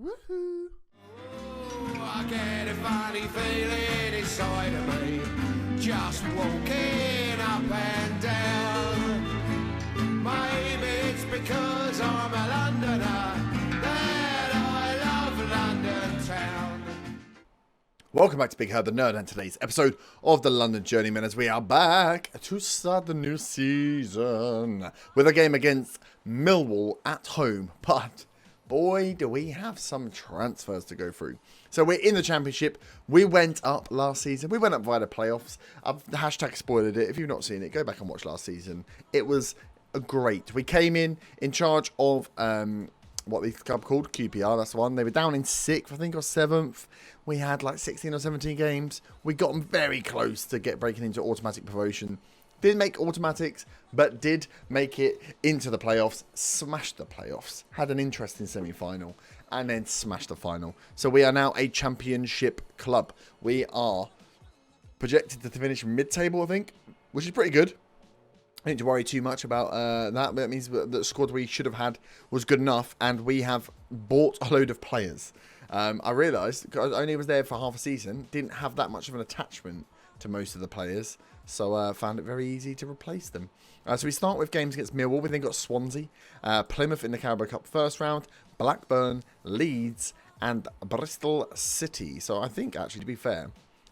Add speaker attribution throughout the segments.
Speaker 1: Woohoo!
Speaker 2: I get a funny feeling inside of me, just walking up and down. Maybe it's because I'm a Londoner that I love London town.
Speaker 1: Welcome back to Big Herb the Nerd and today's episode of the London Journeyman, as we are back to start the new season with a game against Millwall at home. But boy, do we have some transfers to go through. So we're in the Championship. We went up last season. We went up via the playoffs. I've hashtag spoiled it. If you've not seen it, go back and watch last season. It was great. We came in charge of what the club called QPR. That's the one. They were down in 6th, I think, or 7th. We had like 16 or 17 games. We got them very close to breaking into automatic promotion. Didn't make automatics, but did make it into the playoffs. Smashed the playoffs. Had an interesting semi-final. And then smashed the final. So we are now a Championship club. We are projected to finish mid-table, I think. Which is pretty good. I don't need to worry too much about that. That means that the squad we should have had was good enough. And we have bought a load of players. I realised, because I only was there for half a season, didn't have that much of an attachment to most of the players. So found it very easy to replace them. So we start with games against Millwall. We then got Swansea, Plymouth in the Carabao Cup first round, Blackburn, Leeds, and Bristol City. So I think, actually, to be fair,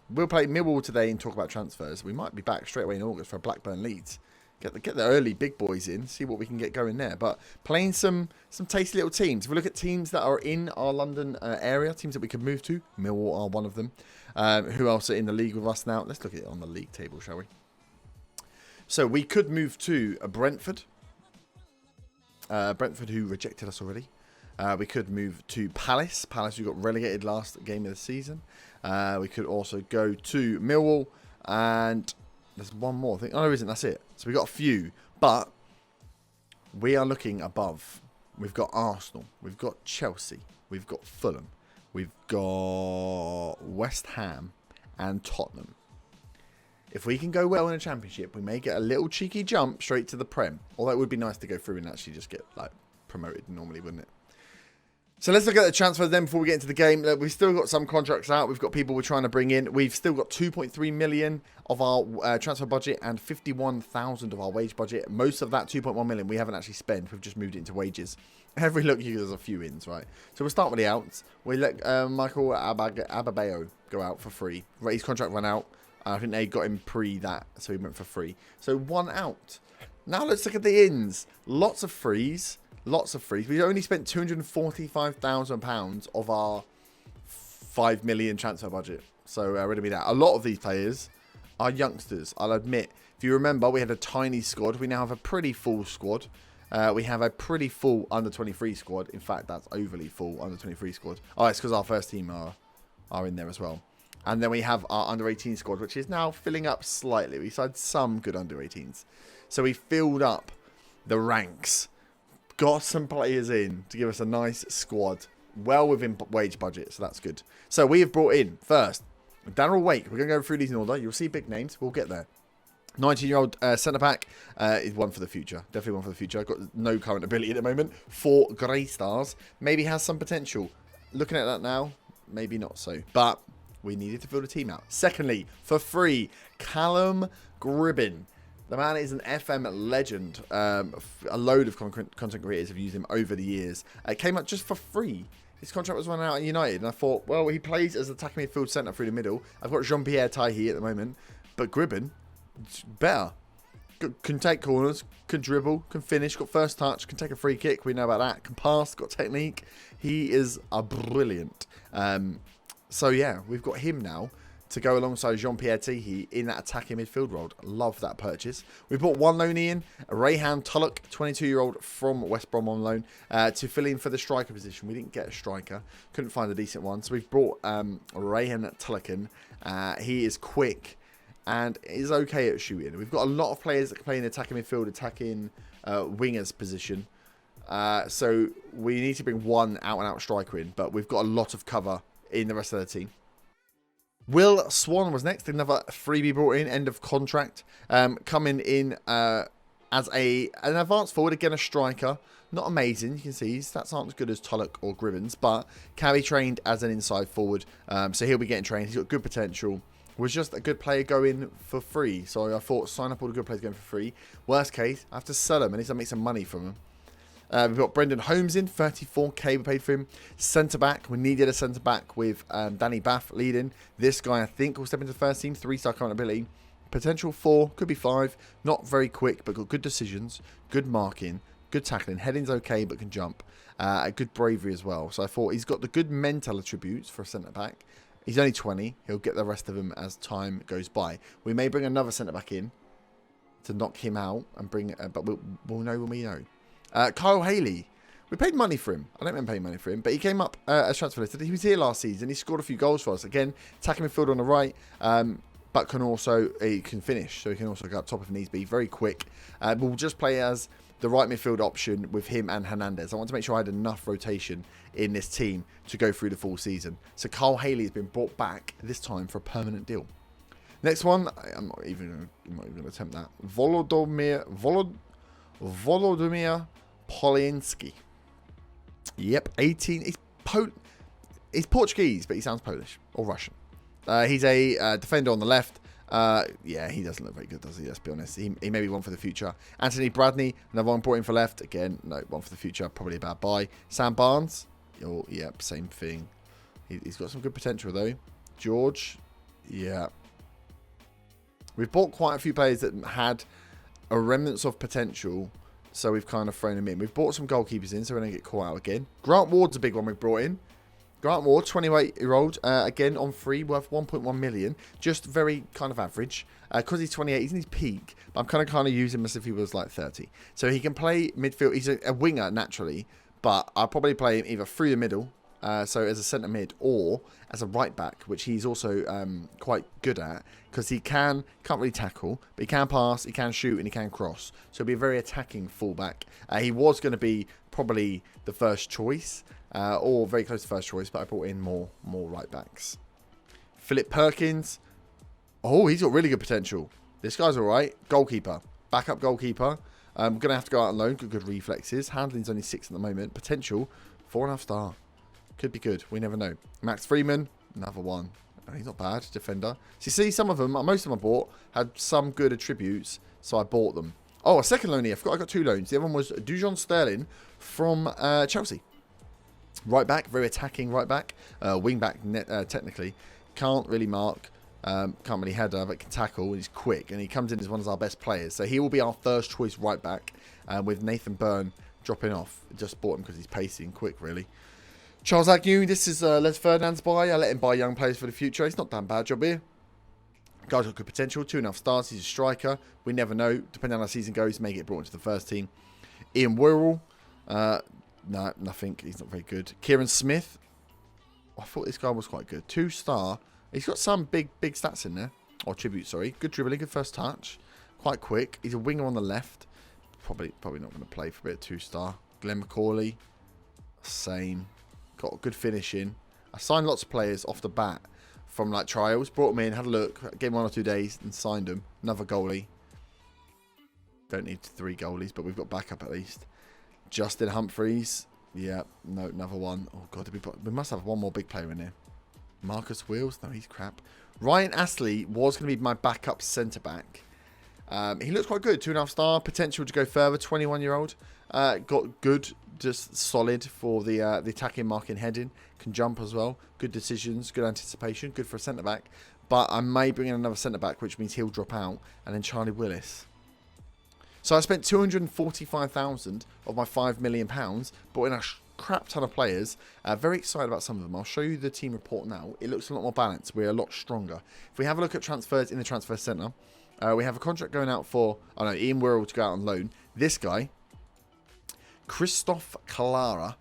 Speaker 1: we'll play Millwall today and talk about transfers. We might be back straight away in August for Blackburn Leeds. Get the early big boys in, see what we can get going there. But playing some tasty little teams. If we look at teams that are in our London area, teams that we could move to, Millwall are one of them. Who else are in the league with us now? Let's look at it on the league table, shall we? So we could move to Brentford. Brentford, who rejected us already. We could move to Palace. Palace, who got relegated last game of the season. We could also go to Millwall. And there's one more thing. Oh, no, isn't. That's it. So we got a few. But we are looking above. We've got Arsenal. We've got Chelsea. We've got Fulham. We've got West Ham and Tottenham. If we can go well in a Championship, we may get a little cheeky jump straight to the Prem. Although it would be nice to go through and actually just get promoted normally, wouldn't it? So let's look at the transfers then before we get into the game. We've still got some contracts out. We've got people we're trying to bring in. We've still got 2.3 million of our transfer budget and 51,000 of our wage budget. Most of that 2.1 million we haven't actually spent. We've just moved it into wages. Every look here, there's a few ins, right? So we'll start with the outs. We let Michael Ababayo go out for free. His contract ran out. I think they got him pre that, so he went for free. So one out. Now let's look at the ins. Lots of frees. Lots of frees. We only spent £245,000 of our 5 million transfer budget. So ready to that. A lot of these players are youngsters, I'll admit. If you remember, we had a tiny squad. We now have a pretty full squad. We have a pretty full under-23 squad. In fact, that's overly full under-23 squad. Oh, it's because our first team are in there as well. And then we have our under-18 squad, which is now filling up slightly. We had some good under-18s. So we filled up the ranks. Got some players in to give us a nice squad. Well within wage budget, so that's good. So we have brought in, first, Daryl Wake. We're going to go through these in order. You'll see big names. We'll get there. 19-year-old centre-back is one for the future. Definitely one for the future. Got no current ability at the moment. 4 grey stars. Maybe has some potential. Looking at that now, maybe not so. But we needed to fill the team out. Secondly, for free, Callum Gribbin. The man is an FM legend. A load of content creators have used him over the years. It came up just for free. His contract was running out at United. And I thought, well, he plays as attacking midfield centre through the middle. I've got Jean-Pierre Tahi at the moment. But Gribbin, better. Can take corners, can dribble, can finish, got first touch, can take a free kick. We know about that. Can pass, got technique. He is a brilliant. So, yeah, we've got him now to go alongside Jean-Pierre Tahi in that attacking midfield role. Love that purchase. We brought one loanee in, Rayhan Tulloch, 22-year-old from West Brom on loan, to fill in for the striker position. We didn't get a striker. Couldn't find a decent one. So we've brought Rayhan Tulloch in. He is quick and is okay at shooting. We've got a lot of players that can play in attacking midfield, attacking wingers position. So we need to bring one out-and-out striker in. But we've got a lot of cover in the rest of the team. Will Swan was next, another freebie brought in, end of contract, coming in as an advanced forward, again a striker, Not amazing. You can see his stats aren't as good as Tulloch or Gribbons, but can be trained as an inside forward. So he'll be getting trained. He's got good potential. Was just a good player going for free. So I thought sign up all the good players going for free. Worst case, I have to sell them and I need to make some money from them. We've got Brendan Holmes in, 34k we paid for him. Centre-back, we needed a centre-back with Danny Bath leading. This guy, I think, will step into the first team. 3-star current ability. Potential 4, could be 5. Not very quick, but got good decisions, good marking, good tackling. Heading's okay, but can jump. A good bravery as well. So I thought he's got the good mental attributes for a centre-back. He's only 20. He'll get the rest of them as time goes by. We may bring another centre-back in to knock him out and bring... but we'll know when we know. Kyle Haley. We paid money for him. I don't remember paying money for him, but he came up as transfer listed. He was here last season. He scored a few goals for us. Again, attacking midfielder on the right, but he can finish, so he can also go up top if needs be. Very quick. We'll just play as the right midfield option with him and Hernandez. I want to make sure I had enough rotation in this team to go through the full season. So Kyle Haley has been brought back this time for a permanent deal. Next one, I'm not even going to attempt that. Volodymyr Poliński. Yep, 18. He's Portuguese, but he sounds Polish or Russian. He's a defender on the left. Yeah, he doesn't look very good, does he? Let's be honest. He may be one for the future. Anthony Bradney, another one brought in for left. Again, no, one for the future. Probably a bad buy. Sam Barnes. Oh, yep, same thing. He's got some good potential, though. George. Yeah. We've bought quite a few players that had a remnants of potential, so we've kind of thrown them in. We've bought some goalkeepers in, so we don't get caught out again. Grant Ward's a big one we've brought in. Grant Ward, 28-year-old, again on free, worth 1.1 million. Just very kind of average. Because he's 28, he's in his peak. But I'm kind of using him as if he was like 30. So he can play midfield. He's a winger naturally, but I'll probably play him either through the middle, so as a centre mid, or as a right back, which he's also quite good at, because he can't really tackle, but he can pass, he can shoot, and he can cross. So he'll be a very attacking fullback. He was going to be probably the first choice, or very close to first choice, but I brought in more right backs. Philip Perkins. Oh, he's got really good potential. This guy's all right. Goalkeeper, backup goalkeeper. I'm gonna have to go out on loan. Good reflexes. Handling's only 6 at the moment. Potential 4.5 star. Could be good. We never know. Max Freeman, another one. Oh, he's not bad. Defender. So you see, some of them, most of them I bought, had some good attributes, so I bought them. Oh, a second loan here. I forgot I got 2 loans. The other one was Dujon Sterling from Chelsea. Right back, very attacking right back. Wing back, technically. Can't really mark. Can't really header, but can tackle. He's quick, and he comes in as one of our best players. So he will be our first choice right back, with Nathan Byrne dropping off. Just bought him because he's pacey and quick, really. Charles Agnew, this is Les Ferdinand's buy. I let him buy young players for the future. He's not done a bad job here. Guy's got good potential. 2.5 stars. He's a striker. We never know. Depending on how the season goes, he may get brought into the first team. Ian Worrell. No, nothing. He's not very good. Kieran Smith. I thought this guy was quite good. 2-star. He's got some big stats in there. Or tribute, sorry. Good dribbling, good first touch. Quite quick. He's a winger on the left. Probably not going to play for a bit of 2-star. Glenn McCauley. Same. Got good finishing. I signed lots of players off the bat from like trials. Brought them in, had a look. Gave 1 or 2 days and signed them. Another goalie. Don't need 3 goalies, but we've got backup at least. Justin Humphreys. Yeah, no, another one. Oh, God, we must have one more big player in here. Marcus Wheels. No, he's crap. Ryan Astley was going to be my backup centre-back. He looks quite good. 2.5 star. Potential to go further. 21-year-old. Got good, just solid for the attacking, marking, heading. Can jump as well. Good decisions. Good anticipation. Good for a centre-back. But I may bring in another centre-back, which means he'll drop out. And then Charlie Willis. So I spent 245,000 of my £5 million, brought in a crap ton of players. Very excited about some of them. I'll show you the team report now. It looks a lot more balanced. We're a lot stronger. If we have a look at transfers in the transfer centre, we have a contract going out for, Ian Worrell to go out on loan. This guy, Christoph Clara,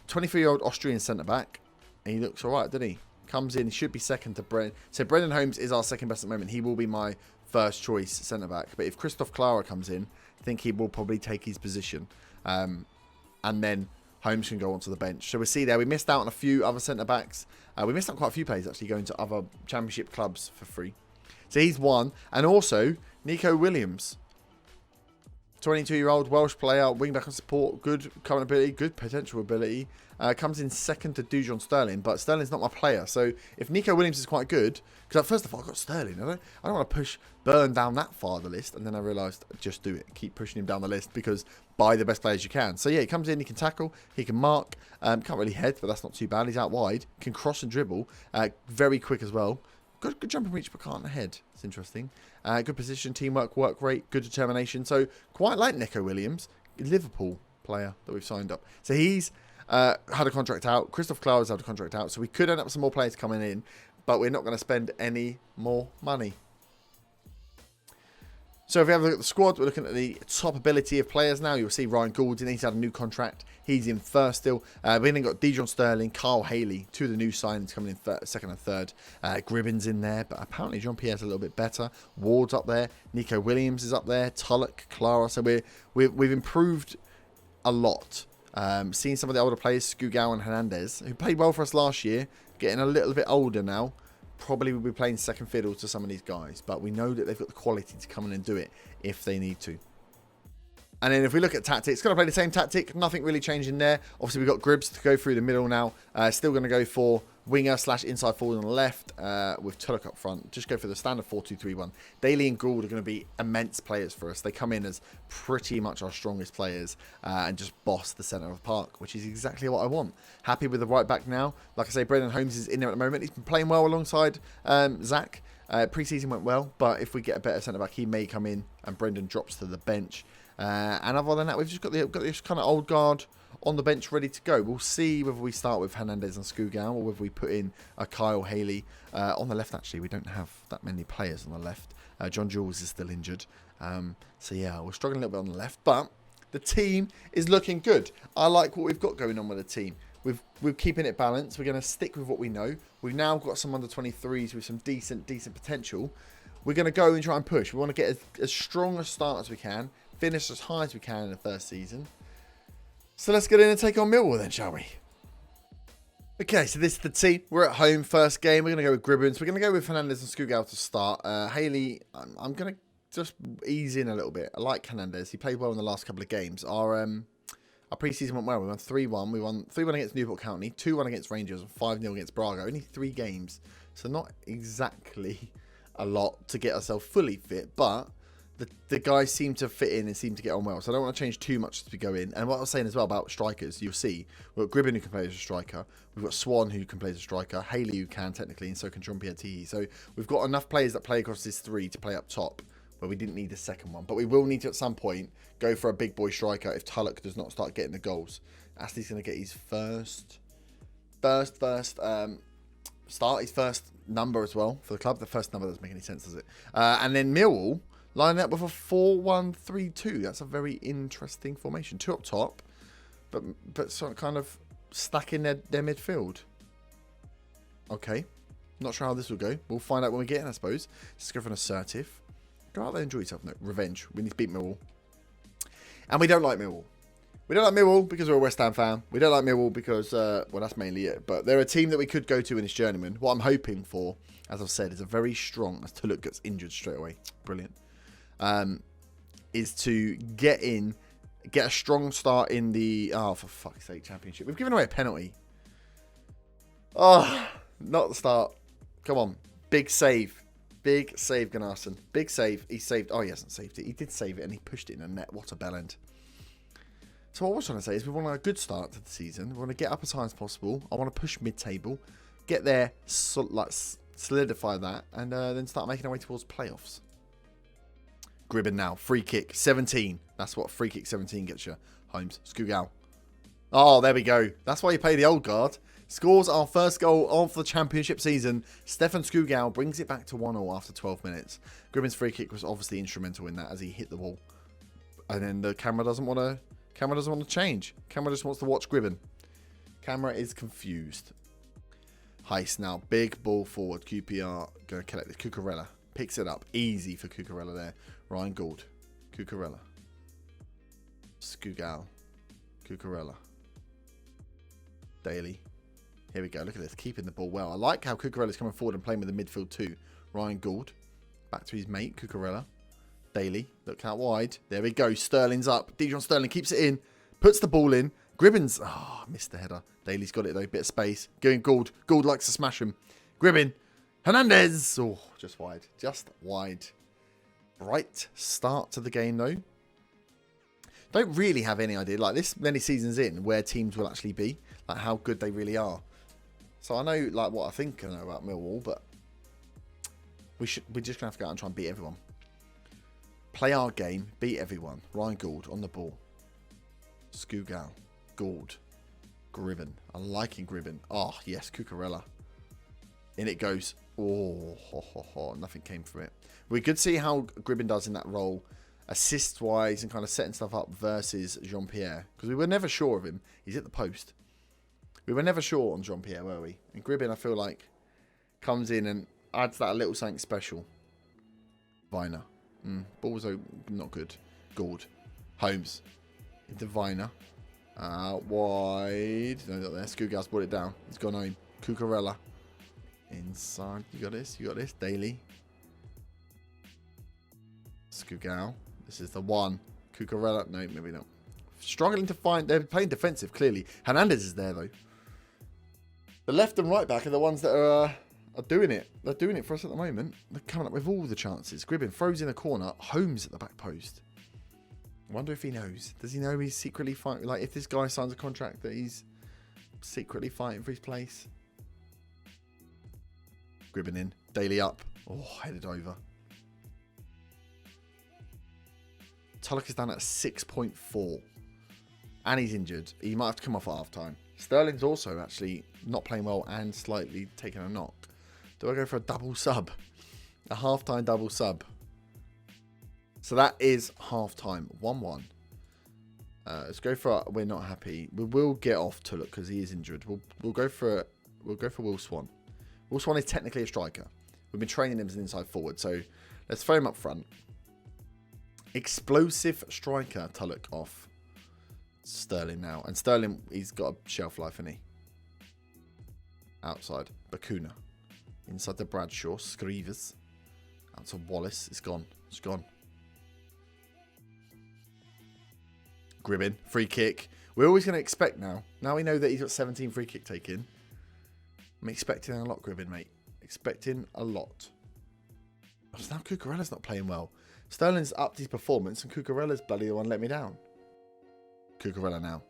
Speaker 1: 23-year-old Austrian centre-back. And he looks all right, doesn't he? Comes in, he should be second to Brendan. So Brendan Holmes is our second best at the moment. He will be my first choice centre-back. But if Christoph Clara comes in, I think he will probably take his position. And then Holmes can go onto the bench. So we'll see there. We missed out on a few other centre-backs. We missed out quite a few players actually going to other championship clubs for free. So he's one. And also, Nico Williams. 22-year-old Welsh player, wing back on support, good current ability, good potential ability. Comes in second to Dujon Sterling, but Sterling's not my player. So if Nico Williams is quite good, because first of all, I've got Sterling. I don't want to push Burn down that far the list. And then I realised, just do it. Keep pushing him down the list because buy the best players you can. So yeah, he comes in, he can tackle, he can mark. Can't really head, but that's not too bad. He's out wide, can cross and dribble. Very quick as well. Good jump and reach, but can't head. It's interesting. Good position, teamwork, work rate, good determination. So quite like Nico Williams, Liverpool player that we've signed up. So he's had a contract out. Christoph Klaus had a contract out. So we could end up with some more players coming in, but we're not going to spend any more money. So if we have a look at the squad, we're looking at the top ability of players now. You'll see Ryan Goulding, he's had a new contract. He's in first still. We then got Dijon Sterling, Carl Haley, two of the new signings coming in second and third. Gribbin's in there, but apparently Jean-Pierre's a little bit better. Ward's up there. Nico Williams is up there. Tulloch, Clara. So we've improved a lot. Seeing some of the older players, Skugao and Hernandez, who played well for us last year, getting a little bit older now. Probably will be playing second fiddle to some of these guys, but we know that they've got the quality to come in and do it if they need to. And then if we look at tactics, going to play the same tactic, nothing really changing there. Obviously we've got Gribbs to go through the middle now. Still going to go for winger / inside forward on the left with Tulloch up front. Just go for the standard 4-2-3-1. Daly and Gould are going to be immense players for us. They come in as pretty much our strongest players and just boss the centre of the park, which is exactly what I want. Happy with the right back now. Like I say, Brendan Holmes is in there at the moment. He's been playing well alongside Zach. Pre-season went well, but if we get a better centre back, he may come in and Brendan drops to the bench. And other than that, we've just got this kind of old guard on the bench ready to go. We'll see whether we start with Hernandez and Skugao or whether we put in a Kyle Haley on the left. Actually, we don't have that many players on the left. John Jules is still injured. So yeah, we're struggling a little bit on the left, but the team is looking good. I like what we've got going on with the team. We're keeping it balanced. We're going to stick with what we know. We've now got some under 23s with some decent potential. We're going to go and try and push. We want to get as strong a start as we can. Finish as high as we can in the first season. So let's get in and take on Millwall then, shall we? Okay, so this is the team. We're at home, first game. We're going to go with Gribbins. We're going to go with Fernandez and Skugao to start. Haley, I'm going to just ease in a little bit. I like Hernandez. He played well in the last couple of games. Our pre-season went well. We won 3-1. We won 3-1 against Newport County, 2-1 against Rangers, and 5-0 against Braga. Only 3 games. So not exactly a lot to get ourselves fully fit, but the guys seem to fit in and seem to get on well. So I don't want to change too much as we go in. And what I was saying as well about strikers, you'll see, we've got Gribbin who can play as a striker. We've got Swan who can play as a striker. Haley who can technically, and so can Jean-Pierre Tihi. So we've got enough players that play across this 3 to play up top, but we didn't need a second one. But we will need to, at some point, go for a big boy striker if Tulloch does not start getting the goals. Astley's going to get his first start, his first number as well for the club. The first number doesn't make any sense, does it? And then Millwall line up with a 4-1-3-2. That's a very interesting formation. 2 up top, but sort of kind of stuck in their midfield. Okay. Not sure how this will go. We'll find out when we get in, I suppose. Let's go for an assertive. Go out there and enjoy yourself. No, revenge. We need to beat Millwall. And we don't like Millwall. We don't like Millwall because we're a West Ham fan. We don't like Millwall because, well, that's mainly it. But they're a team that we could go to in this journeyman. What I'm hoping for, as I've said, is a very strong, as Tulloch gets injured straight away. Brilliant. Is to get a strong start in the, oh, for fuck's sake, championship. We've given away a penalty. Oh, not the start. Come on. Big save. Big save, Gunnarsson. Big save. He saved, oh, he hasn't saved it. He did save it and he pushed it in a net. What a bell end. So what I was trying to say is we want a good start to the season. We want to get up as high as possible. I want to push mid-table. Get there, solidify that, and then start making our way towards playoffs. Gribbin now. Free kick. 17. That's what free kick 17 gets you. Holmes. Skugao. Oh, there we go. That's why you play the old guard. Scores our first goal of the championship season. Stefan Skugao brings it back to 1-1 after 12 minutes. Gribbin's free kick was obviously instrumental in that as he hit the wall. And then the camera doesn't want to change. Camera just wants to watch Gribbin. Camera is confused. Heist now. Big ball forward. QPR going to collect this. Cucurella picks it up. Easy for Cucurella there. Ryan Gould. Cucurella. Skugao. Cucurella. Daly. Here we go. Look at this. Keeping the ball well. I like how Cucurella's coming forward and playing with the midfield too. Ryan Gould. Back to his mate, Cucurella. Daly, look out wide. There we go. Sterling's up. Dejon Sterling keeps it in. Puts the ball in. Gribbins. Oh, missed the header. Daly's got it though. Bit of space. Going Gould. Gould likes to smash him. Gribbin. Hernandez. Oh, just wide. Just wide. Bright start to the game though. Don't really have any idea, like this many seasons in, where teams will actually be. Like how good they really are. So I know like what I think I know about Millwall, but we're just going to have to go out and try and beat everyone. Play our game, beat everyone. Ryan Gould on the ball. Skugau. Gould. Gribben. I'm liking Gribben. Oh, yes, Cucurella. In it goes. Oh, nothing came from it. We could see how Gribben does in that role, assist-wise and kind of setting stuff up versus Jean-Pierre. Because we were never sure of him. He's at the post. We were never sure on Jean-Pierre, were we? And Gribben, I feel like, comes in and adds that little something special. Viner. Ball's not good. Gould. Holmes. Into Viner. Wide. No, not there. Skugau's brought it down. He's gone home. Cucurella. Inside. You got this. You got this. Daly. Skugau. This is the one. Cucurella. No, maybe not. Struggling to find. They're playing defensive, clearly. Hernandez is there, though. The left and right back are the ones that are doing it. They're doing it for us at the moment. They're coming up with all the chances. Gribben throws in the corner. Holmes at the back post. I wonder if he knows. Does he know he's secretly fighting? Like, if this guy signs a contract that he's secretly fighting for his place. Gribben in. Daly up. Oh, headed over. Tulloch is down at 6.4. And he's injured. He might have to come off at half-time. Sterling's also actually not playing well and slightly taking a knock. Do I go for a double sub? A half-time double sub. So that is half-time. 1-1. Let's go for we're not happy. We will get off Tulloch because he is injured. We'll go for Will Swan. Will Swan is technically a striker. We've been training him as an inside forward, so let's throw him up front. Explosive striker, Tulloch off. Sterling now. And Sterling, he's got a shelf life, hasn't he? Outside. Bakuna. Inside the Bradshaw. Scrivers. Out to Wallace. It's gone. It's gone. Gribben. Free kick. We're always going to expect now. Now we know that he's got 17 free kick taken. I'm expecting a lot, Gribben, mate. Expecting a lot. Oh, so now Cucurella's not playing well. Sterling's upped his performance and Cucurella's bloody the one let me down. Cucurella now.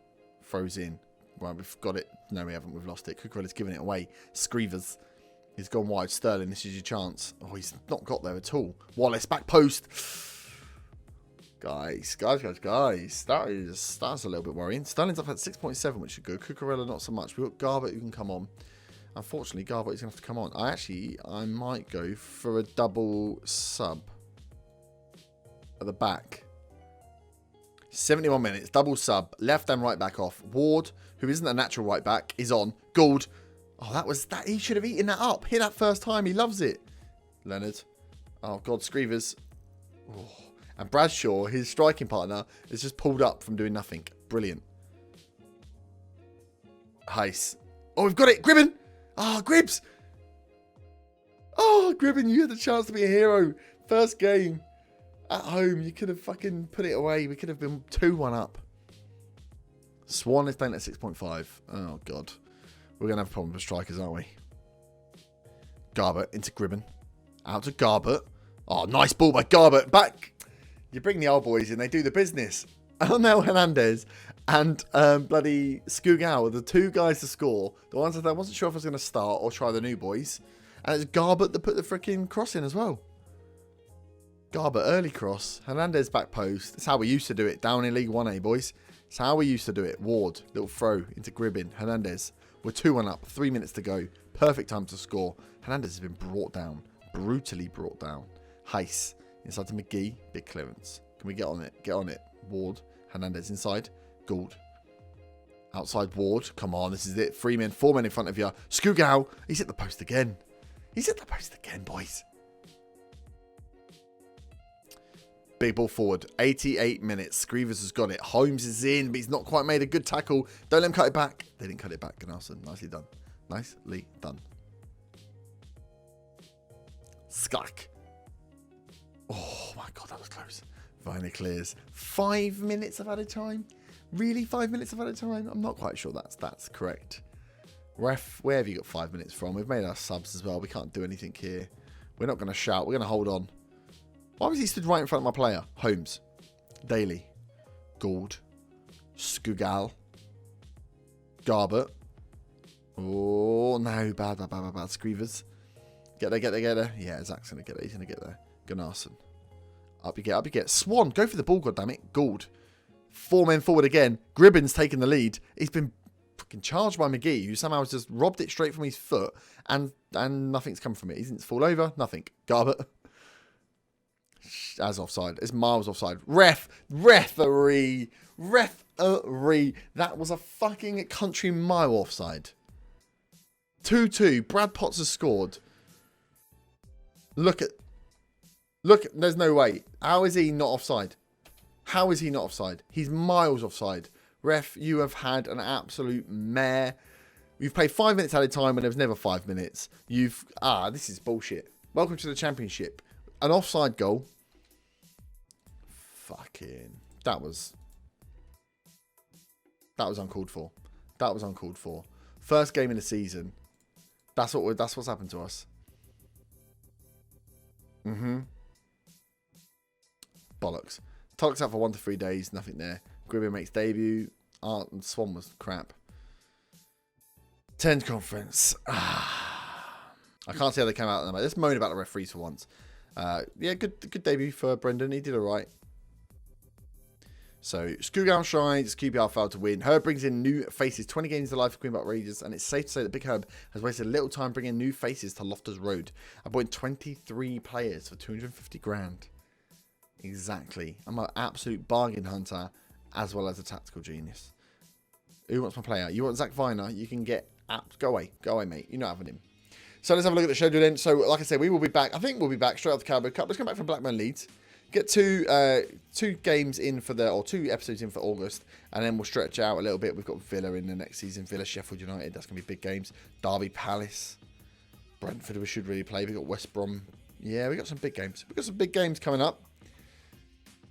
Speaker 1: Throws in. Right, we've got it. No, we haven't. We've lost it. Cucurella's giving it away. Scrivers. He's gone wide. Sterling, this is your chance. Oh, he's not got there at all. Wallace, back post. Guys. That's a little bit worrying. Sterling's up at 6.7, which is good. Cucurella, not so much. We've got Garbutt who can come on. Unfortunately, Garbutt is going to have to come on. I might go for a double sub at the back. 71 minutes, double sub, left and right back off. Ward, who isn't a natural right back, is on. Gould. Oh, that. He should have eaten that up. Hit that first time. He loves it. Leonard. Oh, God, Scrivers. Oh. And Bradshaw, his striking partner, is just pulled up from doing nothing. Brilliant. Heiss. Oh, we've got it. Gribben. Ah, Gribbs. Oh, Gribben, you had the chance to be a hero. First game. At home, you could have fucking put it away. We could have been 2-1 up. Swan is down at 6.5. Oh, God. We're going to have a problem with strikers, aren't we? Garbutt into Gribben. Out to Garbutt. Oh, nice ball by Garbutt. Back. You bring the old boys in, they do the business. Arnel Hernandez and bloody Skugau are the two guys to score. The ones that I wasn't sure if I was going to start or try the new boys. And it's Garbutt that put the freaking cross in as well. Garbutt, early cross. Hernandez back post. That's how we used to do it down in League 1A, boys. That's how we used to do it. Ward, little throw into Gribben. Hernandez. We're 2-1 up. 3 minutes to go. Perfect time to score. Hernandez has been brought down. Brutally brought down. Heiss. Inside to McGee. Big clearance. Can we get on it? Get on it. Ward. Hernandez inside. Gould. Outside Ward. Come on, this is it. 3 men, 4 men in front of you. Skugau. He's at the post again. He's at the post again, boys. Big ball forward. 88 minutes. Scrivers has got it. Holmes is in, but he's not quite made a good tackle. Don't let him cut it back. They didn't cut it back. Gunnarsson. Nicely done. Nicely done. Skak. Oh my God, that was close. Finally clears. 5 minutes of added time? Really? 5 minutes of added time? I'm not quite sure that's correct. Ref, where have you got 5 minutes from? We've made our subs as well. We can't do anything here. We're not going to shout. We're going to hold on. Why was he stood right in front of my player? Holmes. Daly. Gould. Skugal. Garbett. Oh, no. Bad. Screevers. Get there. Yeah, Zach's going to get it. He's going to get there. Gunnarsson. Up you get. Swan, go for the ball, goddammit. Gould. 4 men forward again. Gribbin's taking the lead. He's been fucking charged by McGee, who somehow has just robbed it straight from his foot, and nothing's come from it. He didn't fall over. Nothing. Garbett. As offside. It's miles offside. Referee. That was a fucking country mile offside. 2-2. Brad Potts has scored. Look, there's no way. How is he not offside? He's miles offside. Ref, you have had an absolute mare. You've played 5 minutes at a time when there was never 5 minutes. This is bullshit. Welcome to the championship. An offside goal. Fucking, that was uncalled for. First game in the season. That's what's happened to us. Bollocks. Tullock's out for 1 to 3 days. Nothing there. Gribbin makes debut. Art and Swan was crap. 10 conference. I can't see how they came out of them. Let's moan about the referees for once. Yeah, good debut for Brendan. He did all right. So, Skugal shines. QPR failed to win. Herb brings in new faces. 20 games to life for Queen Park Rangers. And it's safe to say that Big Herb has wasted little time bringing new faces to Loftus Road. Appointed 23 players for 250 grand. Exactly. I'm an absolute bargain hunter as well as a tactical genius. Who wants my player? You want Zach Viner? You can get... Go away, mate. You're not having him. So let's have a look at the schedule then. So, like I said, we will be back. I think we'll be back straight off the Carabao Cup. Let's come back from Blackburn Leeds. Get two games in for or 2 episodes in for August, and then we'll stretch out a little bit. We've got Villa in the next season. Villa, Sheffield United. That's going to be big games. Derby, Palace. Brentford, we should really play. We've got West Brom. Yeah, we've got some big games. We've got some big games coming up.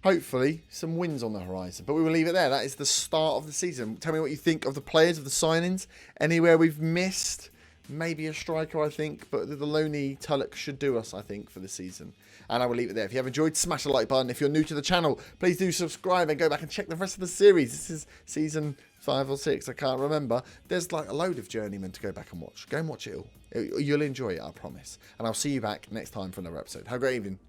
Speaker 1: Hopefully, some wins on the horizon. But we will leave it there. That is the start of the season. Tell me what you think of the players, of the signings. Anywhere we've missed. Maybe a striker, I think. But the lonely Tullock should do us, I think, for the season. And I will leave it there. If you have enjoyed, smash the like button. If you're new to the channel, please do subscribe and go back and check the rest of the series. This is season 5 or 6. I can't remember. There's like a load of Journeyman to go back and watch. Go and watch it all. You'll enjoy it, I promise. And I'll see you back next time for another episode. Have a great evening.